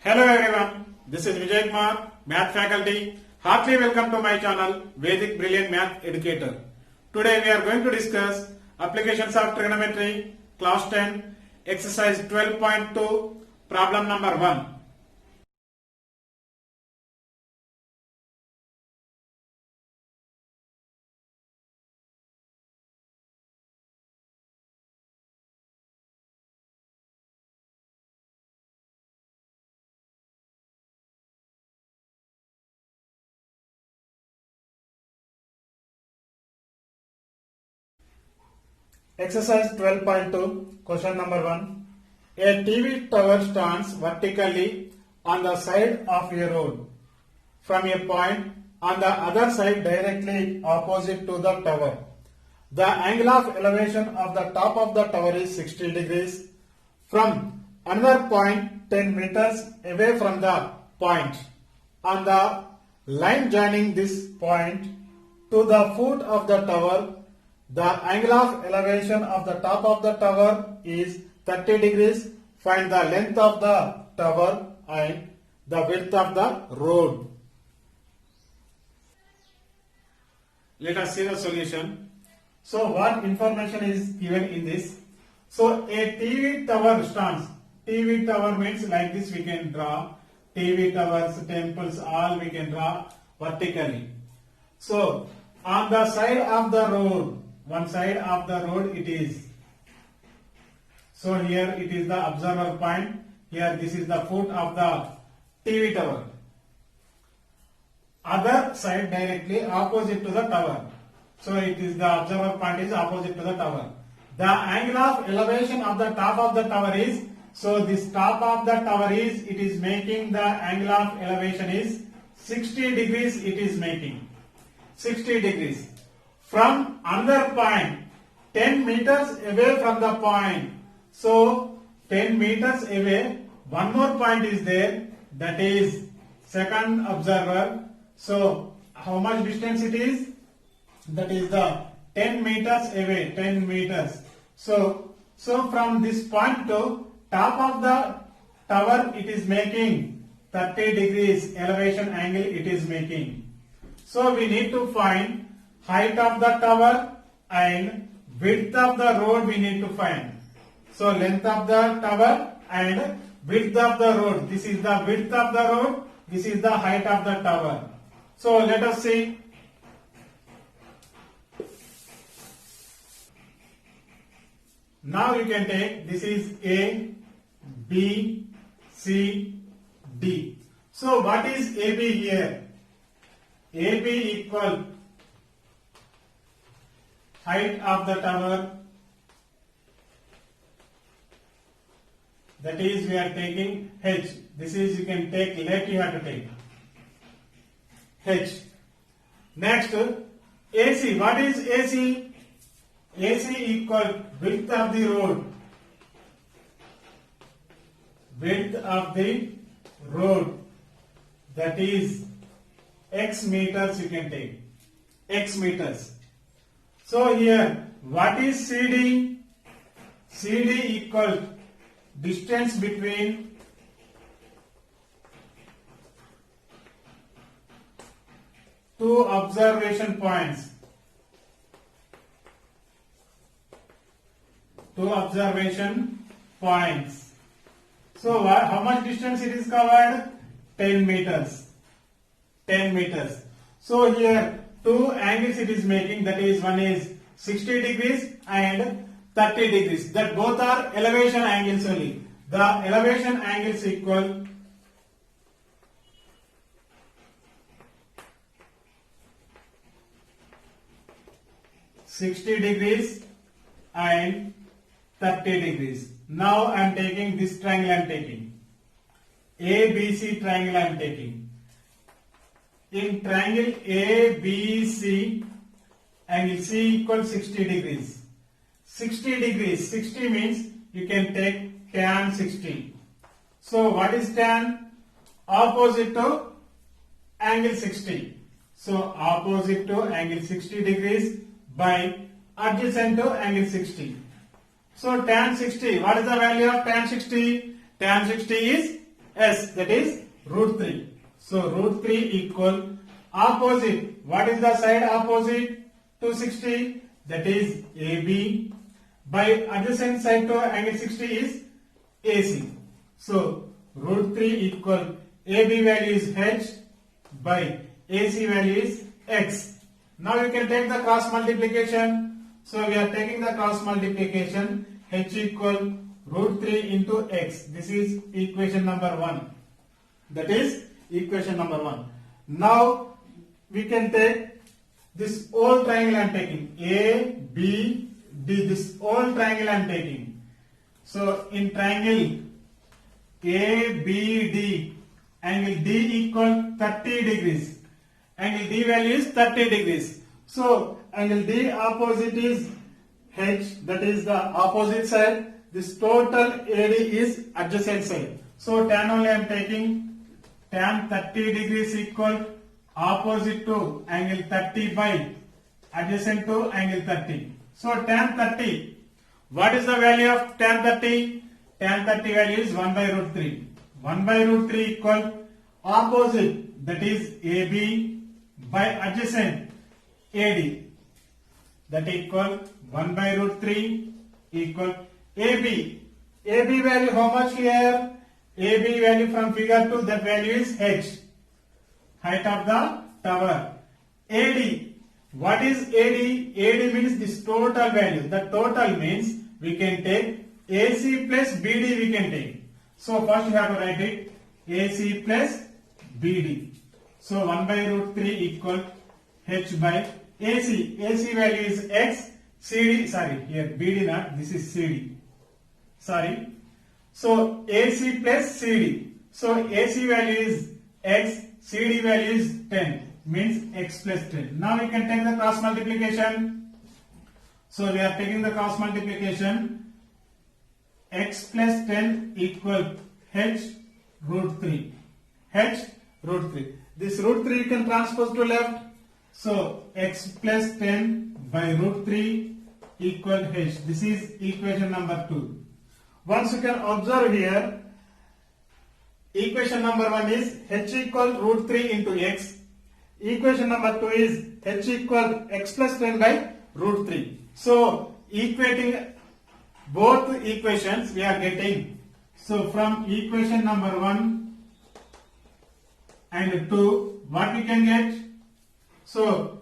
Hello everyone, this is Vijay Kumar, Math faculty. Heartily welcome to my channel, Vedic Brilliant Math Educator. Today we are going to discuss applications of trigonometry, class 10, exercise 12.2, problem number 1. Exercise 12.2, question number 1. A TV tower stands vertically on the side of a road from a point on the other side directly opposite to the tower. The angle of elevation of the top of the tower is 60 degrees. From another point 10 meters away from the point, on the line joining this point to the foot of the tower, the angle of elevation of the top of the tower is 30 degrees. Find the length of the tower and the width of the road. Let us see the solution. So what information is given in this? So a TV tower stands. TV tower means like this we can draw. TV towers, temples, all we can draw vertically. So on the side of the road, one side of the road it is. So here it is the observer point. Here this is the foot of the TV tower. Other side directly opposite to the tower. So it is the observer point is opposite to the tower. The angle of elevation of the top of the tower is, so this top of the tower is, it is making the angle of elevation is 60 degrees it is making. 60 degrees. From another point, 10 meters away from the point. So 10 meters away, one more point is there, that is second observer. So how much distance it is? That is the 10 meters away, 10 meters. So from this point to top of the tower it is making 30 degrees elevation angle it is making. So we need to find height of the tower and width of the road we need to find. So length of the tower and width of the road. This is the width of the road. This is the height of the tower. So let us see. Now you can take, this is A, B, C, D. So what is AB here? AB equal height of the tower, that is we are taking H. This is you can take, let you have to take H. Next AC. What is AC? AC equal width of the road. Width of the road, that is X meters you can take. X meters. So here, what is CD? CD equal distance between two observation points. Two observation points. So how much distance it is covered? 10 meters. 10 meters. So here two angles it is making, that is one is 60 degrees and 30 degrees. That both are elevation angles only. The elevation angles equal (60 degrees and 30 degrees. Now I am taking this triangle, I am taking ABC triangle I am taking. In triangle ABC, angle C equals 60 degrees. 60 degrees, 60 means you can take tan 60. So what is tan? Opposite to angle 60. So opposite to angle 60 degrees by adjacent to angle 60. So tan 60, what is the value of tan 60? Tan 60 is S, that is root 3. So root 3 equal opposite. What is the side opposite to 60? That is AB. By adjacent side to angle 60 is AC. So root 3 equal AB value is H by AC value is X. Now you can take the cross multiplication. So we are taking the cross multiplication. H equal root 3 into X. This is equation number 1. That is equation number 1. Now we can take this whole triangle I am taking. A, B, D. This whole triangle I am taking. So in triangle ABD, angle D equal 30 degrees. Angle D value is 30 degrees. So angle D opposite is H, that is the opposite side. This total AD is adjacent side. So tan only I am taking. Tan 30 degrees equal opposite to angle 30 by adjacent to angle 30. So tan 30. What is the value of tan 30? Tan 30 value is 1 by root 3. 1 by root 3 equal opposite, that is AB by adjacent AD. That equal 1 by root 3 equal AB. AB value how much here? AB value from figure 2, that value is H. Height of the tower. AD. What is AD? AD means this total value. The total means we can take AC plus BD we can take. So first you have to write it AC plus BD. So 1 by root 3 equal H by AC. AC value is X. CD, sorry, here BD not, this is CD. Sorry. So AC plus CD. So AC value is X, CD value is 10, means X plus 10. Now we can take the cross multiplication. So we are taking the cross multiplication. X plus 10 equal H root 3. H root 3. This root 3 you can transpose to left. So X plus 10 by root 3 equal H. This is equation number 2. Once you can observe here, equation number 1 is H equal root 3 into X. Equation number 2 is H equal X plus 10 by root 3. So equating both equations we are getting. So from equation number 1 and 2, what we can get? So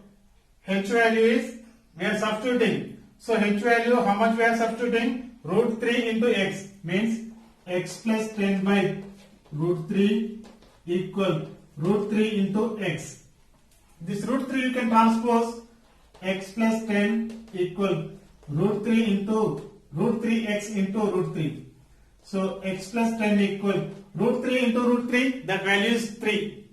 H value is, we are substituting. So H value, how much we are substituting? Root 3 into X, means X plus 10 by root 3 equal root 3 into X. This root 3 you can transpose. X plus 10 equal root 3 into root 3x into root 3. So X plus 10 equal root 3 into root 3, that value is 3.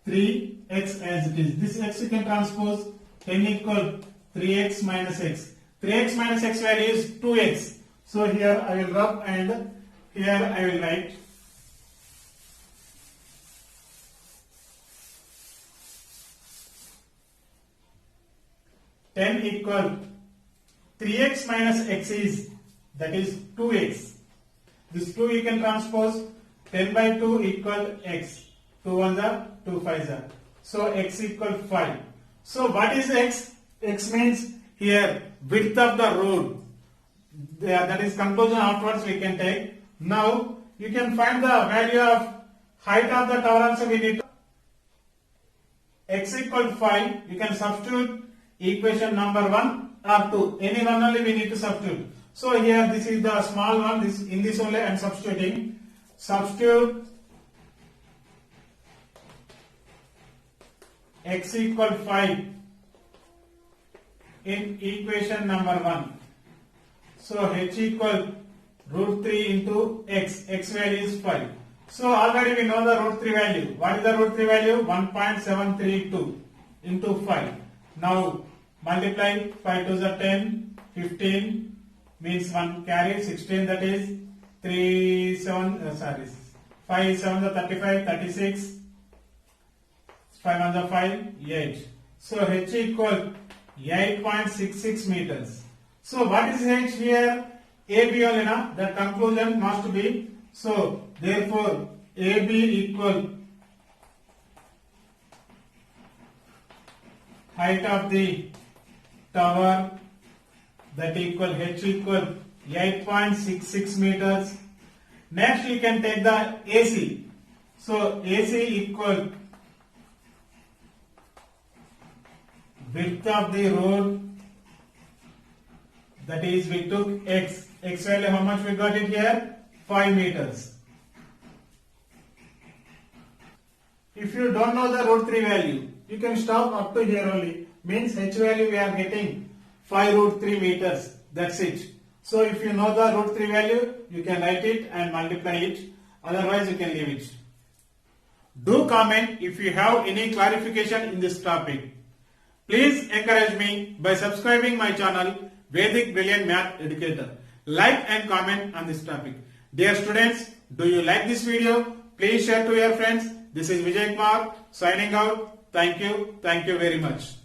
3x as it is. This x you can transpose. 10 equal 3x minus x. 3x minus x value is 2x. So here I will rub and here I will write. Ten equal 3x minus x is, that is 2x. This 2 you can transpose. 10 by 2 equal x. 2 1s are 2 5s are. So x equal 5. So what is x? X means here width of the road. That is conclusion afterwards we can take. Now you can find the value of height of the tower also we need to. X equal 5, you can substitute equation number 1 or 2. Any one only we need to substitute. So here this is the small one, this in this only I am substituting. Substitute x equal 5 in equation number 1. So h equal root 3 into x. X value is 5. So already we know the root 3 value. What is the root 3 value? 1.732 into 5. Now multiply 5 to the 10, 15 means 1 carry 16, that is 5 7 the 35, 36, 5 on the 5, 8. So h equal 8.66 meters. So what is h here? AB only na? The conclusion must be, so therefore AB equal height of the tower, that equal H equal 8.66 meters. Next you can take the AC. So AC equal width of the road, that is we took X. X value how much we got it here? 5 meters. If you don't know the root 3 value, you can stop up to here only. Means H value we are getting 5 root 3 meters. That's it. So if you know the root 3 value, you can write it and multiply it. Otherwise you can leave it. Do comment if you have any clarification in this topic. Please encourage me by subscribing my channel Vedic Brilliant Math Educator. Like and comment on this topic. Dear students, do you like this video? Please share to your friends. This is Vijay Kumar signing out. Thank you very much.